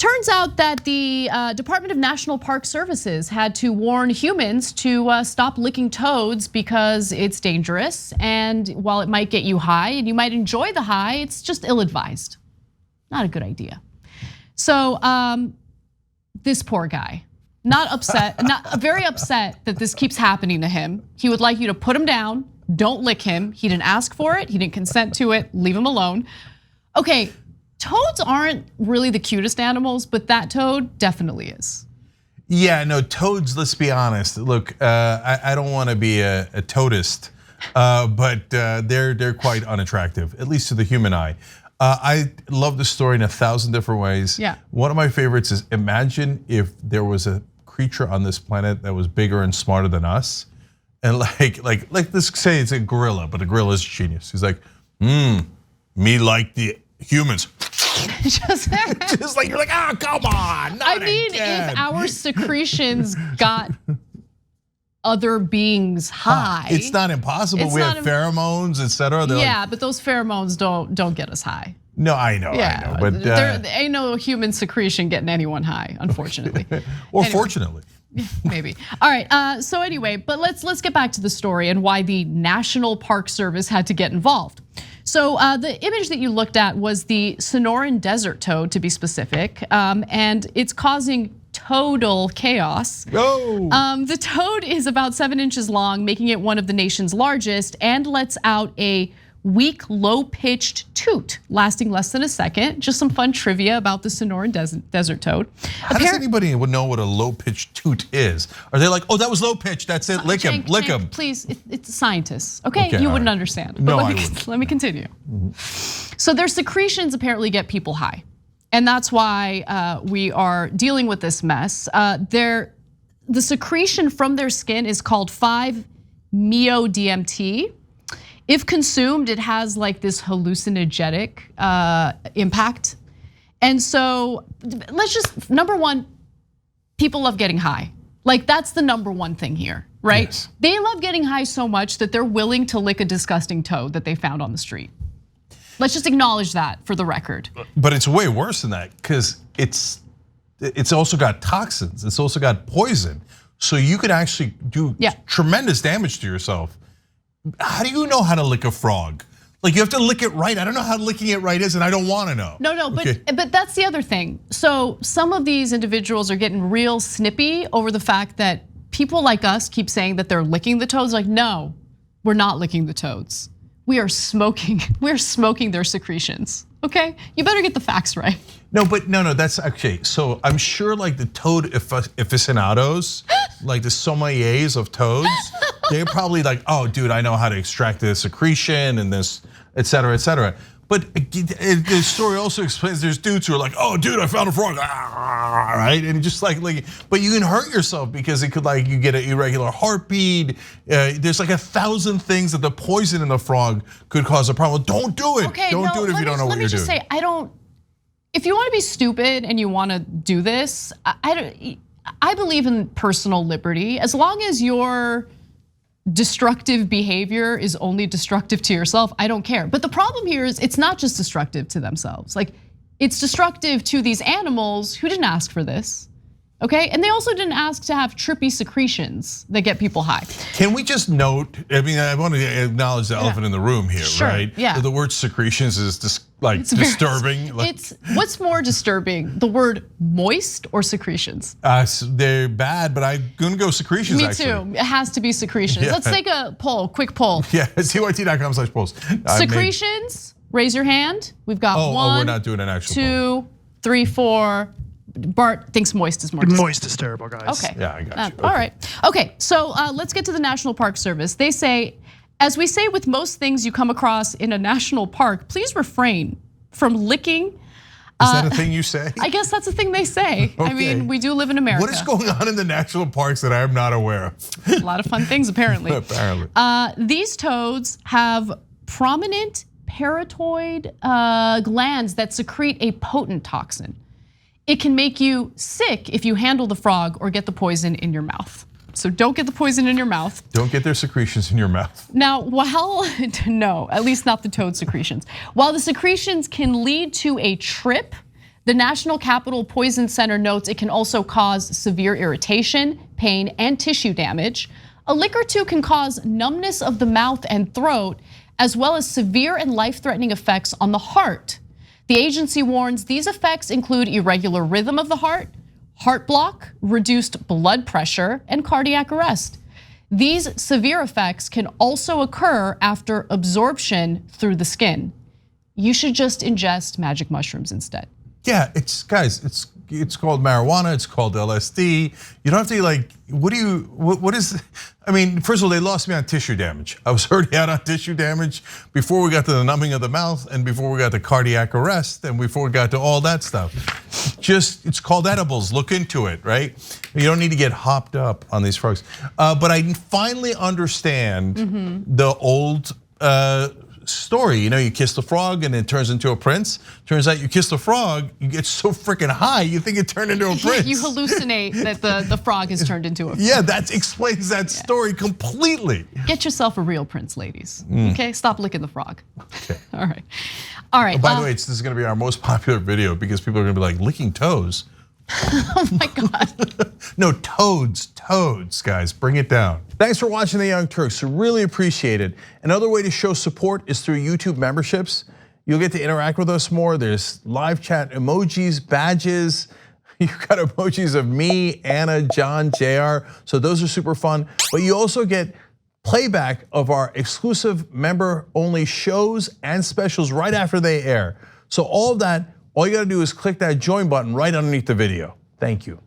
Turns out that the Department of National Park Services had to warn humans to stop licking toads because it's dangerous. And while it might get you high and you might enjoy the high, it's just ill-advised. Not a good idea. So this poor guy, very upset that this keeps happening to him. He would like you to put him down, don't lick him. He didn't ask for it, he didn't consent to it, leave him alone. Okay. Toads aren't really the cutest animals, but that toad definitely is. Yeah, no, toads, let's be honest. Look, I don't wanna be a toadist, but they're quite unattractive, at least to the human eye. I love the story in 1,000 different ways. Yeah. One of my favorites is, imagine if there was a creature on this planet that was bigger and smarter than us. And like let's say it's a gorilla, but a gorilla is a genius. He's like, me like the humans. Just like you're like, oh, come on. I mean, if our secretions got other beings high, it's not impossible. We have pheromones, etc. Yeah, but those pheromones don't get us high. No, I know, but there ain't no human secretion getting anyone high, unfortunately. Or fortunately. Maybe. All right. So anyway, but let's get back to the story and why the National Park Service had to get involved. So the image that you looked at was the Sonoran desert toad, to be specific, and it's causing total chaos. The toad is about 7 inches long, making it one of the nation's largest, and lets out a weak, low-pitched toot lasting less than a second. Just some fun trivia about the Sonoran desert toad. How does anybody know what a low-pitched toot is? Are they like, oh, that was low-pitched, that's it, lick him, lick him. Please, it's scientists, okay? You wouldn't understand, but let me continue. So their secretions apparently get people high. And that's why we are dealing with this mess. The secretion from their skin is called 5-MeO-DMT. If consumed, it has like this hallucinogenic impact. And so let's just, number one, people love getting high. Like that's the number one thing here, right? Yes. They love getting high so much that they're willing to lick a disgusting toad that they found on the street. Let's just acknowledge that for the record. But it's way worse than that because it's also got toxins, it's also got poison. So you could actually do tremendous damage to yourself. How do you know how to lick a frog? Like you have to lick it right. I don't know how licking it right is and I don't wanna know. No, but that's the other thing. So some of these individuals are getting real snippy over the fact that people like us keep saying that they're licking the toads. Like, no, we're not licking the toads. We're smoking their secretions, okay? You better get the facts right. No, that's okay. So I'm sure like the toad aficionados, like the sommeliers of toads, they're probably like, oh dude, I know how to extract the secretion and this, et cetera, et cetera. But the story also explains there's dudes who are like, oh dude, I found a frog, right? And just like, but you can hurt yourself because it could like, you get an irregular heartbeat. There's like 1,000 things that the poison in the frog could cause a problem. Don't do it. Okay, don't do it if you don't know what you're doing. Let me just say, if you wanna be stupid and you wanna do this, I believe in personal liberty. As long as your destructive behavior is only destructive to yourself, I don't care. But the problem here is it's not just destructive to themselves. Like it's destructive to these animals who didn't ask for this, okay? And they also didn't ask to have trippy secretions that get people high. Can we just note, I mean, I want to acknowledge the elephant in the room here, right? Yeah. The word secretions is just like disturbing. It's what's more disturbing, the word moist or secretions? They're bad, but I'm gonna go secretions. Me actually. too. It has to be secretions. Let's take a poll, quick poll. Yeah, tyt.com/polls. Secretions. Raise your hand. We've got one. We're not doing an actual 2, 3, 4. Bart thinks moist is more disturbing. Moist is terrible, guys. Okay. Yeah, I got you. All right. Okay, so let's get to the National Park Service. They say, as we say with most things you come across in a national park, please refrain from licking. Is that a thing you say? I guess that's a thing they say. Okay. I mean, we do live in America. What is going on in the national parks that I am not aware of? A lot of fun things, apparently. Apparently. These toads have prominent parotoid glands that secrete a potent toxin. It can make you sick if you handle the frog or get the poison in your mouth. So don't get the poison in your mouth. Don't get their secretions in your mouth. Now, no, at least not the toad secretions. While the secretions can lead to a trip The National Capital Poison Center notes it can also cause severe irritation, pain, and tissue damage. A lick or two can cause numbness of the mouth and throat, as well as severe and life-threatening effects on the heart. The agency warns these effects include irregular rhythm of the heart block, reduced blood pressure, and cardiac arrest. These severe effects can also occur after absorption through the skin. You should just ingest magic mushrooms instead. Yeah, guys, it's called marijuana, it's called LSD. You don't have to like, what is, I mean, first of all, they lost me on tissue damage. I was already out on tissue damage before we got to the numbing of the mouth and before we got to cardiac arrest and before we got to all that stuff. It's called edibles, look into it, right? You don't need to get hopped up on these frogs. But I finally understand the old story. You know, you kiss the frog and it turns into a prince. Turns out you kiss the frog, you get so freaking high, you think it turned into a prince. You hallucinate that the frog has turned into a frog. Yeah, that explains that story completely. Get yourself a real prince, ladies. Okay, stop licking the frog. Okay. All right. All right. By the way, this is gonna be our most popular video because people are gonna be like, licking toes. Oh my God. No, toads, guys, bring it down. Thanks for watching The Young Turks, really appreciate it. Another way to show support is through YouTube memberships. You'll get to interact with us more. There's live chat emojis, badges. You've got emojis of me, Anna, John, JR, so those are super fun. But you also get playback of our exclusive member-only shows and specials right after they air. So all of that, all you gotta do is click that join button right underneath the video. Thank you.